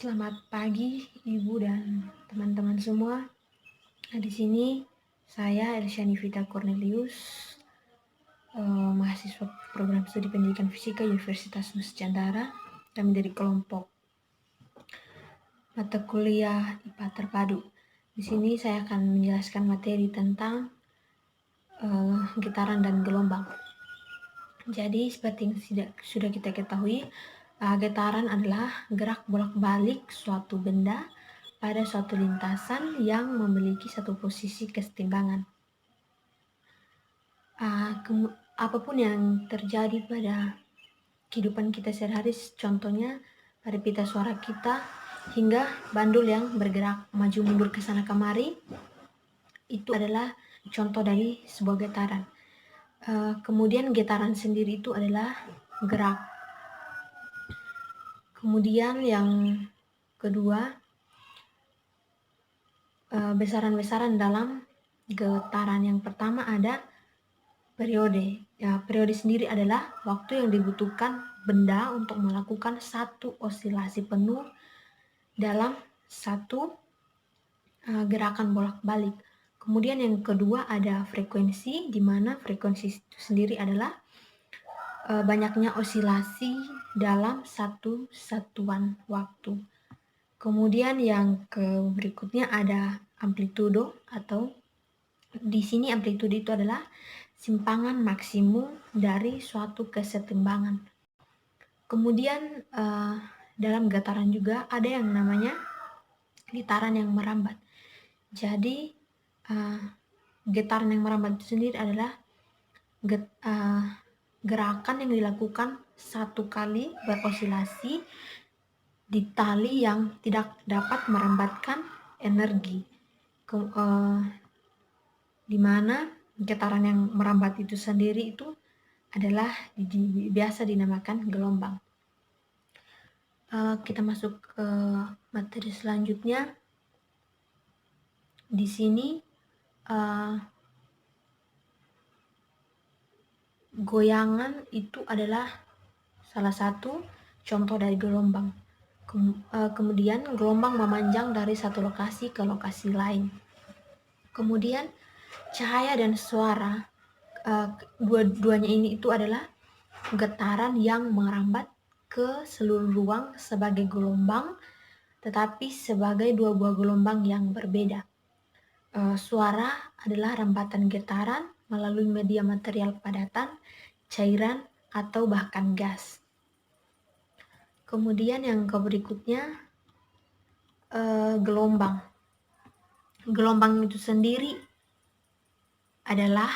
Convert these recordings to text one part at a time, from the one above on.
Selamat pagi Ibu dan teman-teman semua. Nah, di sini saya Elsyani Vita Cornelius, mahasiswa program studi pendidikan fisika Universitas Nusantara. Kami dari kelompok mata kuliah IPA terpadu. Di sini saya akan menjelaskan materi tentang getaran dan gelombang. Jadi seperti yang sudah kita ketahui, getaran adalah gerak bolak-balik suatu benda pada suatu lintasan yang memiliki satu posisi kesetimbangan. Apapun yang terjadi pada kehidupan kita sehari-hari, contohnya pada pita suara kita hingga bandul yang bergerak maju mundur ke sana kemari, itu adalah contoh dari sebuah getaran. Kemudian getaran sendiri itu adalah gerak. Kemudian yang kedua, besaran-besaran dalam getaran. Yang pertama ada periode. Periode sendiri adalah waktu yang dibutuhkan benda untuk melakukan satu osilasi penuh dalam satu gerakan bolak-balik. Kemudian yang kedua ada frekuensi, di mana frekuensi itu sendiri adalah banyaknya osilasi dalam satu satuan waktu. Kemudian yang berikutnya ada amplitudo, atau di sini amplitudo itu adalah simpangan maksimum dari suatu kesetimbangan. Kemudian dalam getaran juga ada yang namanya getaran yang merambat. Jadi getaran yang merambat itu sendiri adalah gerakan yang dilakukan satu kali berosilasi di tali yang tidak dapat merambatkan energi, di mana getaran yang merambat itu sendiri itu adalah biasa dinamakan gelombang. Kita masuk ke materi selanjutnya. Di sini goyangan itu adalah salah satu contoh dari gelombang. Kemudian gelombang memanjang dari satu lokasi ke lokasi lain. Kemudian cahaya dan suara, dua-duanya ini itu adalah getaran yang merambat ke seluruh ruang sebagai gelombang, tetapi sebagai dua buah gelombang yang berbeda. Suara adalah rambatan getaran melalui media material padatan, cairan, atau bahkan gas. Kemudian yang berikutnya, gelombang. Gelombang itu sendiri adalah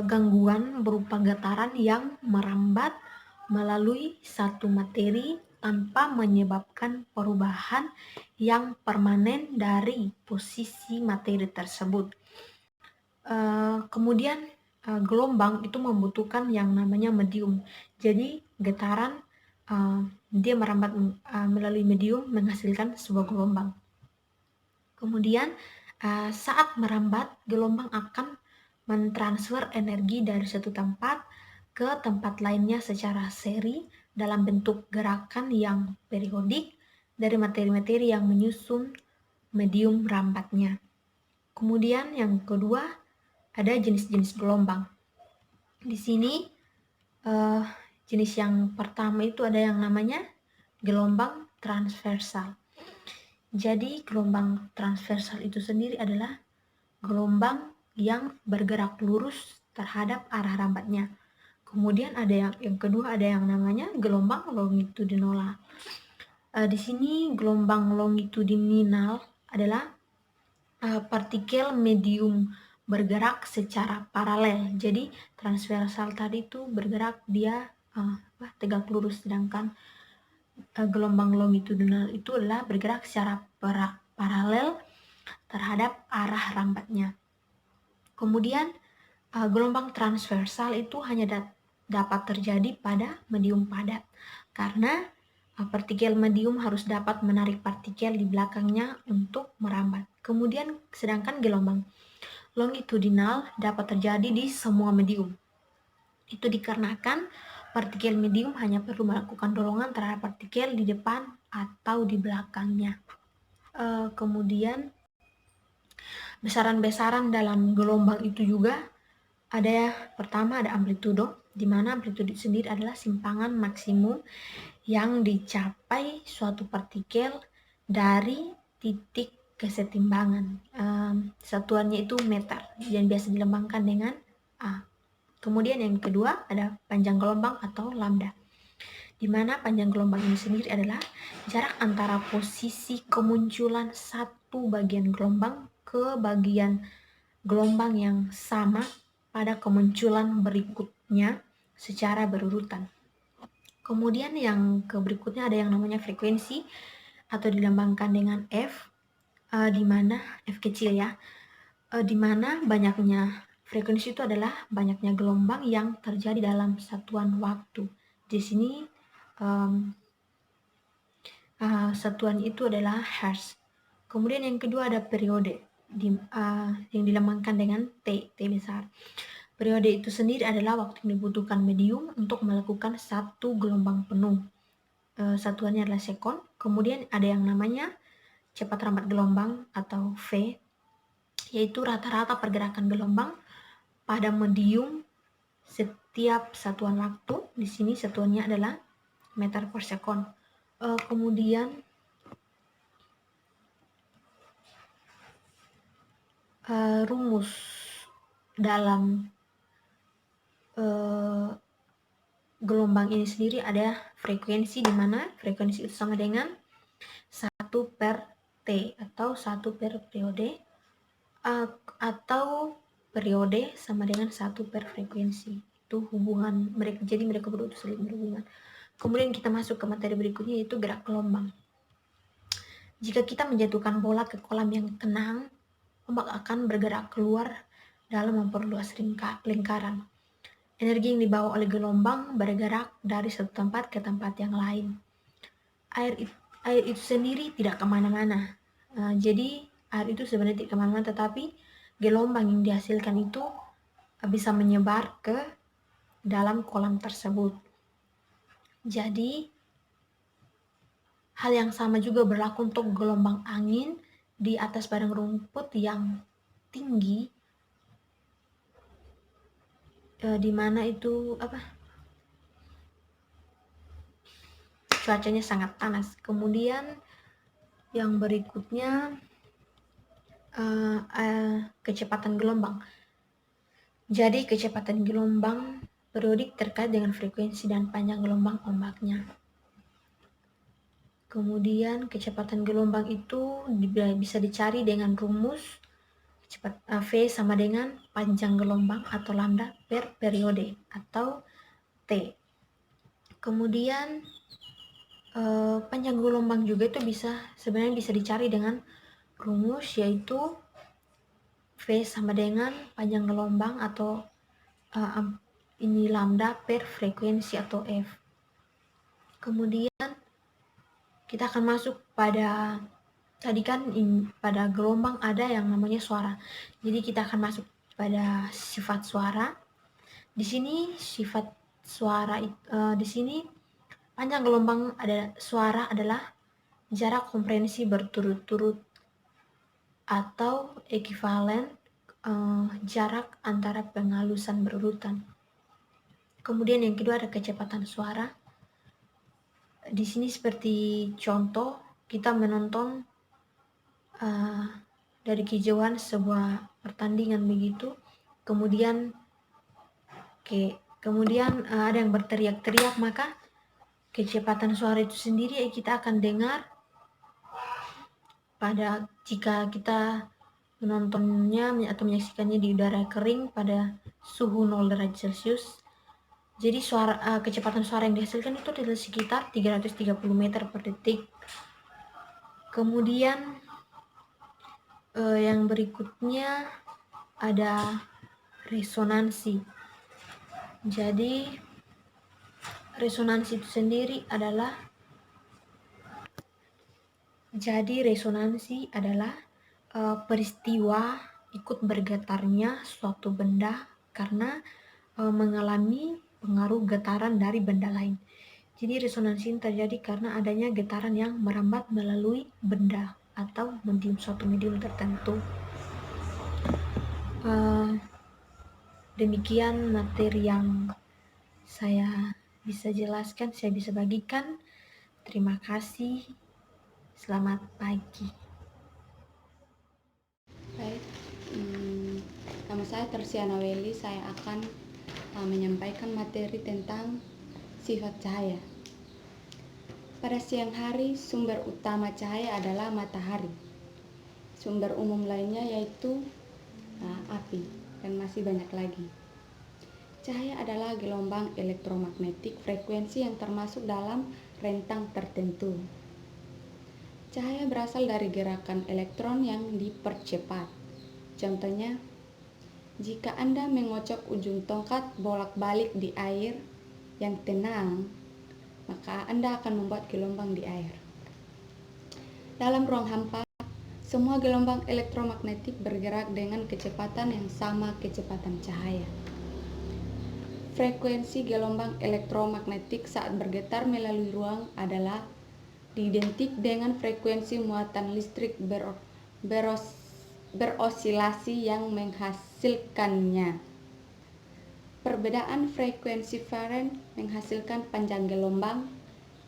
gangguan berupa getaran yang merambat melalui satu materi tanpa menyebabkan perubahan yang permanen dari posisi materi tersebut. Kemudian gelombang itu membutuhkan yang namanya medium. Jadi getaran dia merambat melalui medium menghasilkan sebuah gelombang. Kemudian saat merambat, gelombang akan mentransfer energi dari satu tempat ke tempat lainnya secara seri dalam bentuk gerakan yang periodik dari materi-materi yang menyusun medium rambatnya. Kemudian yang kedua ada jenis-jenis gelombang. Di sini jenis yang pertama itu ada yang namanya gelombang transversal. Jadi gelombang transversal itu sendiri adalah gelombang yang bergerak lurus terhadap arah rambatnya. Kemudian ada yang kedua ada yang namanya gelombang longitudinal. Di sini gelombang longitudinal adalah partikel medium bergerak secara paralel. Jadi transversal tadi itu bergerak dia tegak lurus, sedangkan gelombang longitudinal itu adalah bergerak secara paralel terhadap arah rambatnya. Kemudian gelombang transversal itu hanya dapat terjadi pada medium padat, karena partikel medium harus dapat menarik partikel di belakangnya untuk merambat. Kemudian sedangkan gelombang longitudinal dapat terjadi di semua medium. Itu dikarenakan Partikel medium hanya perlu melakukan dorongan terhadap partikel di depan atau di belakangnya. Kemudian besaran-besaran dalam gelombang itu juga ada. Pertama ada amplitudo, di mana amplitudo sendiri adalah simpangan maksimum yang dicapai suatu partikel dari titik kesetimbangan. Satuannya itu meter yang biasa dilambangkan dengan A. Kemudian yang kedua ada panjang gelombang atau lambda, di mana panjang gelombang ini sendiri adalah jarak antara posisi kemunculan satu bagian gelombang ke bagian gelombang yang sama pada kemunculan berikutnya secara berurutan. Kemudian yang berikutnya ada yang namanya frekuensi atau dilambangkan dengan F, di mana F kecil ya, di mana banyaknya frekuensi itu adalah banyaknya gelombang yang terjadi dalam satuan waktu. Di sini satuan itu adalah hertz. Kemudian yang kedua ada periode, yang dilambangkan dengan T besar. Periode itu sendiri adalah waktu yang dibutuhkan medium untuk melakukan satu gelombang penuh. Satuannya adalah sekon. Kemudian ada yang namanya cepat rambat gelombang atau V, yaitu rata-rata pergerakan gelombang pada medium setiap satuan waktu. Di sini satuannya adalah meter per sekon. Kemudian rumus dalam gelombang ini sendiri ada frekuensi, di mana frekuensi itu sama dengan 1 per T atau 1 per periode, atau periode sama dengan 1 per frekuensi. Itu hubungan mereka, jadi mereka berdua itu saling berhubungan. Kemudian kita masuk ke materi berikutnya, yaitu gerak gelombang. Jika kita menjatuhkan bola ke kolam yang tenang, ombak akan bergerak keluar dalam memperluas lingkaran. Energi yang dibawa oleh gelombang bergerak dari satu tempat ke tempat yang lain. Air itu sendiri tidak kemana-mana. Jadi air itu sebenarnya tidak kemana-mana, tetapi gelombang yang dihasilkan itu bisa menyebar ke dalam kolam tersebut. Jadi hal yang sama juga berlaku untuk gelombang angin di atas padang rumput yang tinggi, di mana itu cuacanya sangat panas. Kemudian yang berikutnya kecepatan gelombang. Jadi kecepatan gelombang periodik terkait dengan frekuensi dan panjang gelombang ombaknya. Kemudian kecepatan gelombang itu bisa dicari dengan rumus V sama dengan panjang gelombang atau lambda per periode atau T. Kemudian panjang gelombang juga itu sebenarnya bisa dicari dengan rumus, yaitu V sama dengan panjang gelombang atau ini lambda per frekuensi atau F. Kemudian kita akan masuk pada, tadi kan pada gelombang ada yang namanya suara. Jadi kita akan masuk pada sifat suara. Di sini sifat suara di sini panjang gelombang suara adalah jarak kompresi berturut-turut atau ekivalen jarak antara penghalusan berurutan. Kemudian yang kedua ada kecepatan suara. Di sini seperti contoh kita menonton dari kejauhan sebuah pertandingan begitu. Kemudian ada yang berteriak-teriak, maka kecepatan suara itu sendiri kita akan dengar jika kita menontonnya atau menyaksikannya di udara kering pada suhu 0 derajat Celcius. Jadi kecepatan suara yang dihasilkan itu adalah sekitar 330 meter per detik. Kemudian yang berikutnya ada resonansi. Jadi resonansi itu sendiri adalah peristiwa ikut bergetarnya suatu benda karena mengalami pengaruh getaran dari benda lain. Jadi resonansi ini terjadi karena adanya getaran yang merambat melalui benda atau suatu medium tertentu. Demikian materi yang saya bisa jelaskan, saya bisa bagikan. Terima kasih. Selamat pagi. Baik, nama saya Tersiana Welly. Saya akan menyampaikan materi tentang sifat cahaya. Pada siang hari, sumber utama cahaya adalah matahari. Sumber umum lainnya yaitu api, dan masih banyak lagi. Cahaya adalah gelombang elektromagnetik frekuensi yang termasuk dalam rentang tertentu. Cahaya berasal dari gerakan elektron yang dipercepat. Contohnya, jika Anda mengocok ujung tongkat bolak-balik di air yang tenang, maka Anda akan membuat gelombang di air. Dalam ruang hampa, semua gelombang elektromagnetik bergerak dengan kecepatan yang sama kecepatan cahaya. Frekuensi gelombang elektromagnetik saat bergetar melalui ruang adalah identik dengan frekuensi muatan listrik berosilasi yang menghasilkannya. Perbedaan frekuensi Faraday menghasilkan panjang gelombang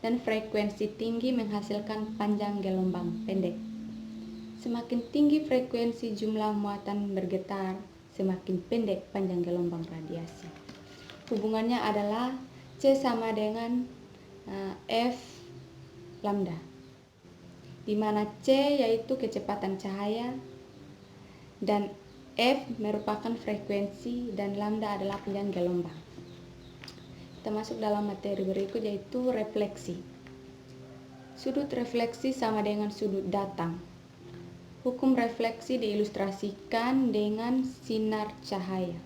dan frekuensi tinggi menghasilkan panjang gelombang pendek. Semakin tinggi frekuensi jumlah muatan bergetar, semakin pendek panjang gelombang radiasi. Hubungannya adalah C sama dengan F lambda, di mana C yaitu kecepatan cahaya dan F merupakan frekuensi dan lambda adalah panjang gelombang. Kita masuk dalam materi berikut yaitu refleksi. Sudut refleksi sama dengan sudut datang. Hukum refleksi diilustrasikan dengan sinar cahaya.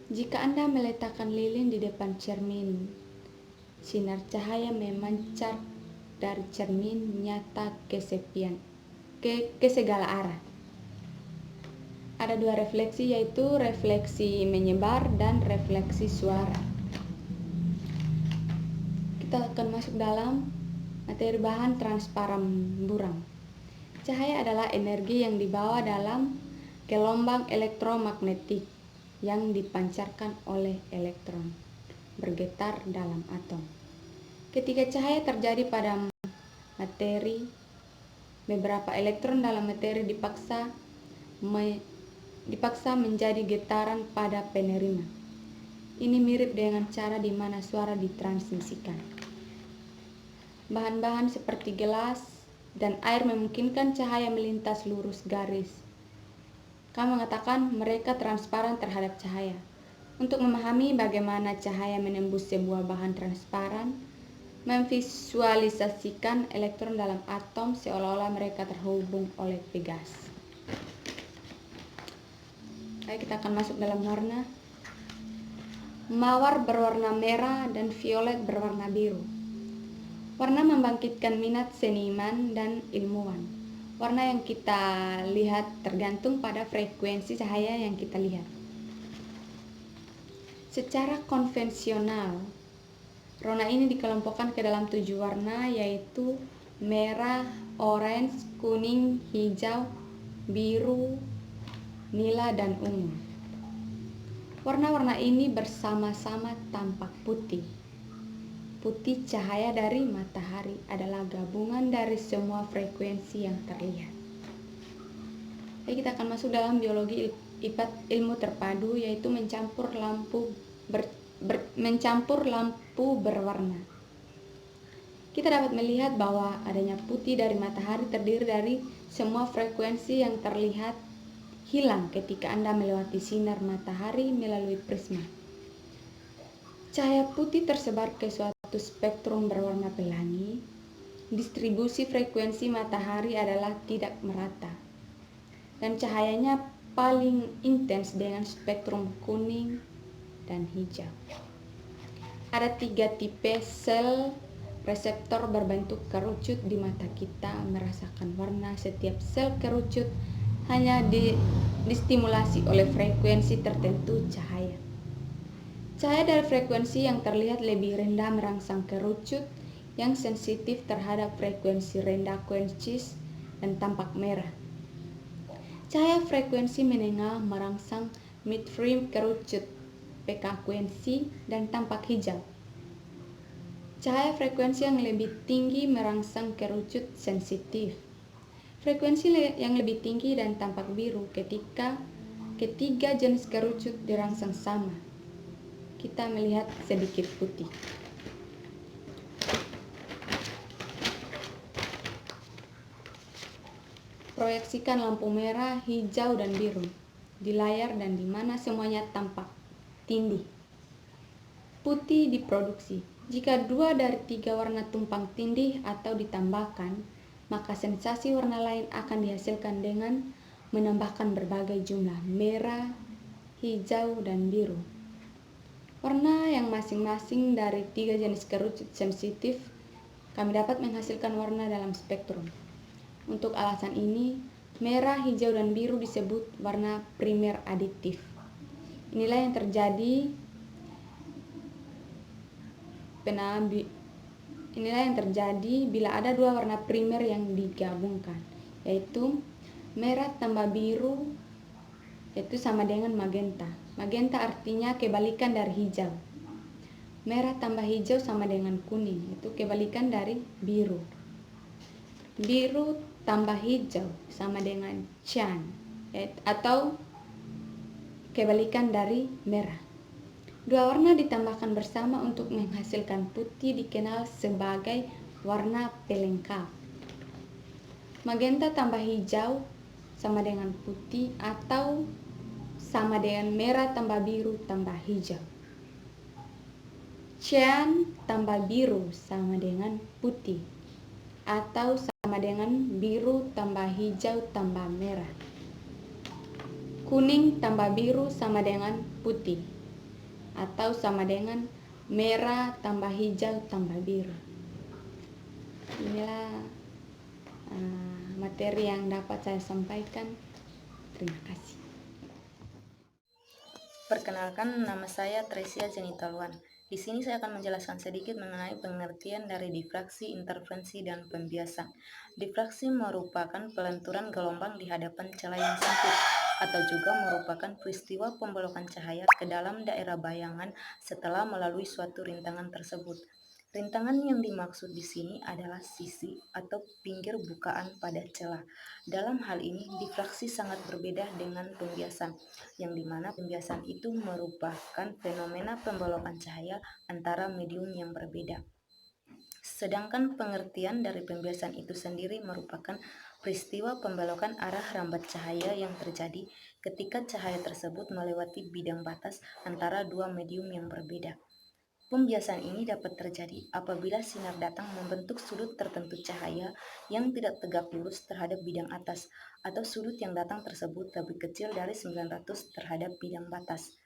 Jika Anda meletakkan lilin di depan cermin, sinar cahaya memancar dari cermin nyata ke segala arah. Ada dua refleksi, yaitu refleksi menyebar dan refleksi suara. Kita akan masuk dalam materi bahan transparan buram. Cahaya adalah energi yang dibawa dalam gelombang elektromagnetik yang dipancarkan oleh elektron bergetar dalam atom. Ketika cahaya terjadi pada materi, beberapa elektron dalam materi dipaksa menjadi getaran pada penerima. Ini mirip dengan cara di mana suara ditransmisikan. Bahan-bahan seperti gelas dan air memungkinkan cahaya melintas lurus garis. Kami mengatakan mereka transparan terhadap cahaya. Untuk memahami bagaimana cahaya menembus sebuah bahan transparan, memvisualisasikan elektron dalam atom seolah-olah mereka terhubung oleh pegas. Baik, kita akan masuk dalam warna. Mawar berwarna merah dan violet berwarna biru. Warna membangkitkan minat seniman dan ilmuwan. Warna yang kita lihat tergantung pada frekuensi cahaya yang kita lihat. Secara konvensional, warna ini dikelompokkan ke dalam 7 warna, yaitu merah, orange, kuning, hijau, biru, nila, dan ungu. Warna-warna ini bersama-sama tampak putih. Putih cahaya dari matahari adalah gabungan dari semua frekuensi yang terlihat. Jadi kita akan masuk dalam biologi IPAT ilmu terpadu, yaitu mencampur lampu berwarna. Kita dapat melihat bahwa adanya putih dari matahari terdiri dari semua frekuensi yang terlihat hilang ketika Anda melewati sinar matahari melalui prisma. Cahaya putih tersebar ke suatu spektrum berwarna pelangi. Distribusi frekuensi matahari adalah tidak merata, dan cahayanya paling intens dengan spektrum kuning dan hijau. Ada 3 tipe sel reseptor berbentuk kerucut di mata kita merasakan warna. Setiap sel kerucut hanya distimulasi oleh frekuensi tertentu cahaya. Cahaya dari frekuensi yang terlihat lebih rendah merangsang kerucut yang sensitif terhadap frekuensi rendah quenches dan tampak merah. Cahaya frekuensi menengah merangsang midframe kerucut, frekuensi dan tampak hijau. Cahaya frekuensi yang lebih tinggi merangsang kerucut sensitif. Frekuensi yang lebih tinggi dan tampak biru ketika ketiga jenis kerucut dirangsang sama. Kita melihat sedikit putih. Proyeksikan lampu merah, hijau, dan biru di layar dan di mana semuanya tampak tindih. Putih diproduksi. Jika 2 dari 3 warna tumpang tindih atau ditambahkan, maka sensasi warna lain akan dihasilkan dengan menambahkan berbagai jumlah merah, hijau, dan biru. Warna yang masing-masing dari 3 jenis kerucut sensitif kami dapat menghasilkan warna dalam spektrum. Untuk alasan ini, merah, hijau, dan biru disebut warna primer aditif. Inilah yang terjadi bila ada 2 warna primer yang digabungkan, yaitu merah tambah biru yaitu sama dengan magenta. Magenta artinya kebalikan dari hijau. Merah tambah hijau sama dengan kuning, itu kebalikan dari biru. Biru tambah hijau sama dengan cyan, atau kebalikan dari merah. 2 warna ditambahkan bersama untuk menghasilkan putih dikenal sebagai warna pelengkap. Magenta tambah hijau sama dengan putih atau sama dengan merah tambah biru tambah hijau. Cyan tambah biru sama dengan putih atau sama dengan biru tambah hijau tambah merah. Kuning tambah biru sama dengan putih atau sama dengan merah tambah hijau tambah biru. Inilah materi yang dapat saya sampaikan. Terima kasih. Perkenalkan, nama saya Tresia Jenitaluan. Di sini saya akan menjelaskan sedikit mengenai pengertian dari difraksi, interferensi, dan pembiasan. Difraksi merupakan pelenturan gelombang di hadapan celah yang sempit, atau juga merupakan peristiwa pembelokan cahaya ke dalam daerah bayangan setelah melalui suatu rintangan tersebut. Rintangan yang dimaksud di sini adalah sisi atau pinggir bukaan pada celah. Dalam hal ini, difraksi sangat berbeda dengan pembiasan, yang dimana pembiasan itu merupakan fenomena pembelokan cahaya antara medium yang berbeda. Sedangkan pengertian dari pembiasan itu sendiri merupakan peristiwa pembelokan arah rambat cahaya yang terjadi ketika cahaya tersebut melewati bidang batas antara 2 medium yang berbeda. Pembiasan ini dapat terjadi apabila sinar datang membentuk sudut tertentu cahaya yang tidak tegak lurus terhadap bidang atas, atau sudut yang datang tersebut lebih kecil dari 900 terhadap bidang batas.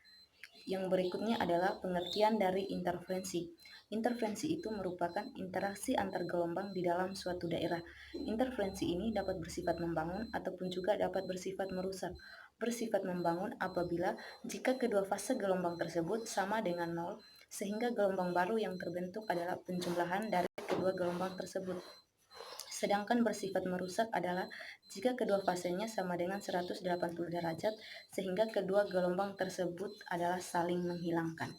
Yang berikutnya adalah pengertian dari interferensi. Interferensi itu merupakan interaksi antar gelombang di dalam suatu daerah. Interferensi ini dapat bersifat membangun ataupun juga dapat bersifat merusak. Bersifat membangun apabila jika kedua fase gelombang tersebut sama dengan 0, sehingga gelombang baru yang terbentuk adalah penjumlahan dari kedua gelombang tersebut. Sedangkan bersifat merusak adalah jika kedua fasenya sama dengan 180 derajat, sehingga kedua gelombang tersebut adalah saling menghilangkan.